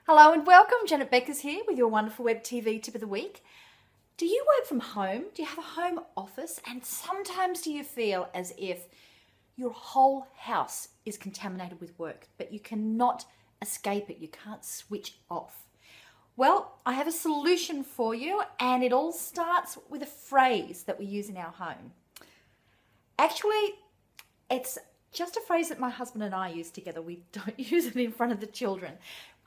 Hello and welcome, Janet Beckers here with your wonderful web TV tip of the week. Do you work from home? Do you have a home office? And sometimes do you feel as if your whole house is contaminated with work, but you cannot escape it, you can't switch off? Well, I have a solution for you, and it all starts with a phrase that we use in our home. Actually, it's just a phrase that my husband and I use together. We don't use it in front of the children.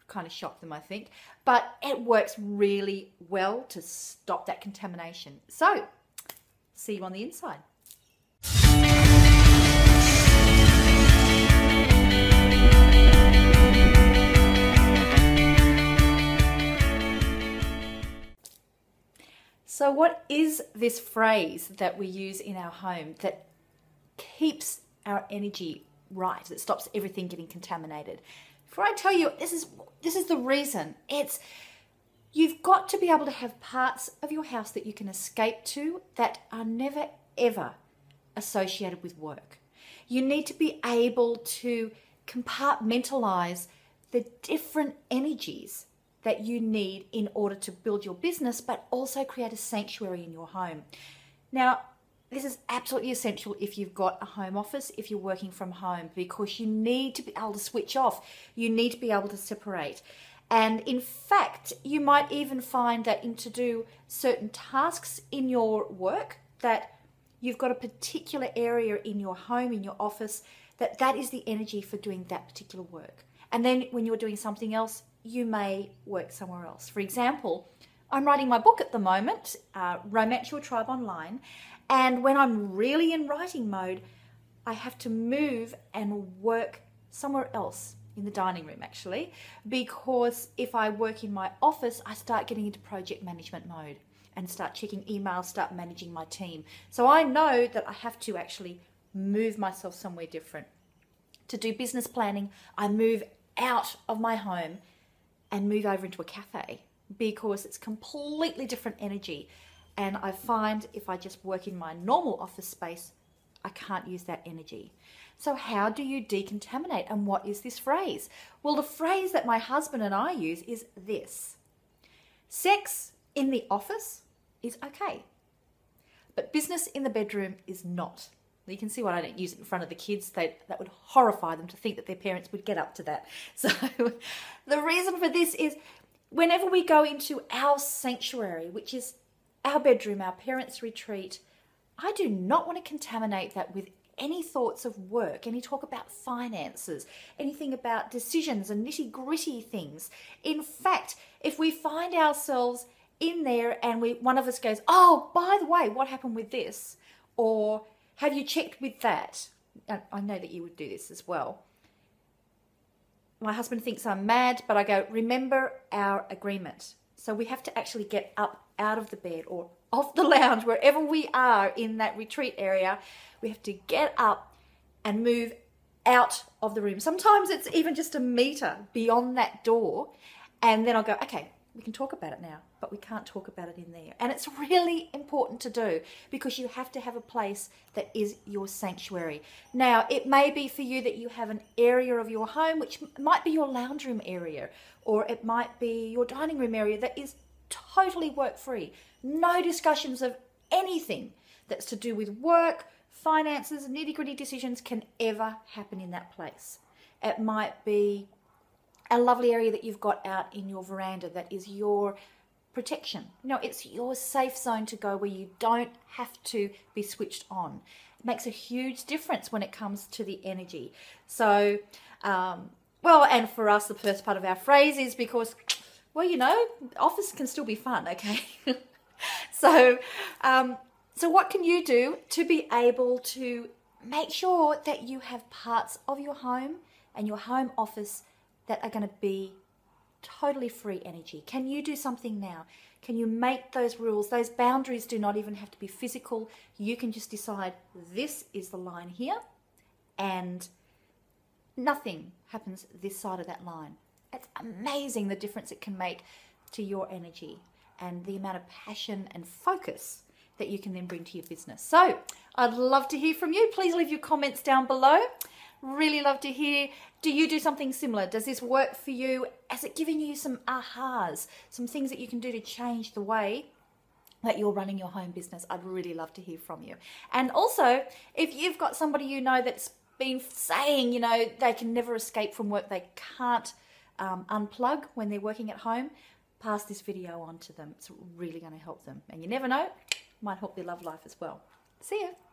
Kind of shock them, I think, but it works really well to stop that contamination. So, see you on the inside. So what is this phrase that we use in our home that keeps our energy right, that stops everything getting contaminated? Before I tell you, this is the reason. It's you've got to be able to have parts of your house that you can escape to that are never ever associated with work. You need to be able to compartmentalize the different energies that you need in order to build your business, but also create a sanctuary in your home. Now, this is absolutely essential if you've got a home office, if you're working from home, because you need to be able to switch off. You need to be able to separate. And in fact, you might even find that to do certain tasks in your work, that you've got a particular area in your home, in your office, that is the energy for doing that particular work. And then when you're doing something else, you may work somewhere else. For example, I'm writing my book at the moment, Romance Your Tribe Online. And when I'm really in writing mode, I have to move and work somewhere else, in the dining room actually, because if I work in my office, I start getting into project management mode and start checking emails, start managing my team. So I know that I have to actually move myself somewhere different. To do business planning, I move out of my home and move over into a cafe because it's completely different energy. And I find if I just work in my normal office space, I can't use that energy. So how do you decontaminate? And what is this phrase? Well, the phrase that my husband and I use is this: sex in the office is okay, but business in the bedroom is not. You can see why I don't use it in front of the kids. That would horrify them to think that their parents would get up to that. So the reason for this is whenever we go into our sanctuary, which is our bedroom, our parents' retreat, I do not want to contaminate that with any thoughts of work, any talk about finances, anything about decisions and nitty-gritty things. In fact, if we find ourselves in there and one of us goes, "Oh, by the way, what happened with this?" Or "Have you checked with that?" I know that you would do this as well. My husband thinks I'm mad, but I go, "Remember our agreement." So we have to actually get up out of the bed or off the lounge, wherever we are in that retreat area. We have to get up and move out of the room. Sometimes it's even just a meter beyond that door. And then I'll go, "Okay, we can talk about it now, but we can't talk about it in there." And it's really important to do because you have to have a place that is your sanctuary. Now, it may be for you that you have an area of your home, which might be your lounge room area, or it might be your dining room area that is totally work-free. No discussions of anything that's to do with work, finances, nitty-gritty decisions can ever happen in that place. It might be a lovely area that you've got out in your veranda that is your protection. It's your safe zone to go where you don't have to be switched on. It makes a huge difference when it comes to the energy. So, and for us, the first part of our phrase is because, office can still be fun, okay? So what can you do to be able to make sure that you have parts of your home and your home office that are going to be totally free energy? Can you do something now? Can you make those rules? Those boundaries do not even have to be physical. You can just decide this is the line here and nothing happens this side of that line. It's amazing the difference it can make to your energy and the amount of passion and focus that you can then bring to your business. So I'd love to hear from you. Please leave your comments down below. Really love to hear. Do you do something similar? Does this work for you? Has it given you some ahas, some things that you can do to change the way that you're running your home business? I'd really love to hear from you. And also, if you've got somebody you know that's been saying, you know, they can never escape from work, they can't unplug when they're working at home, pass this video on to them. It's really going to help them. And you never know, might help their love life as well. See you.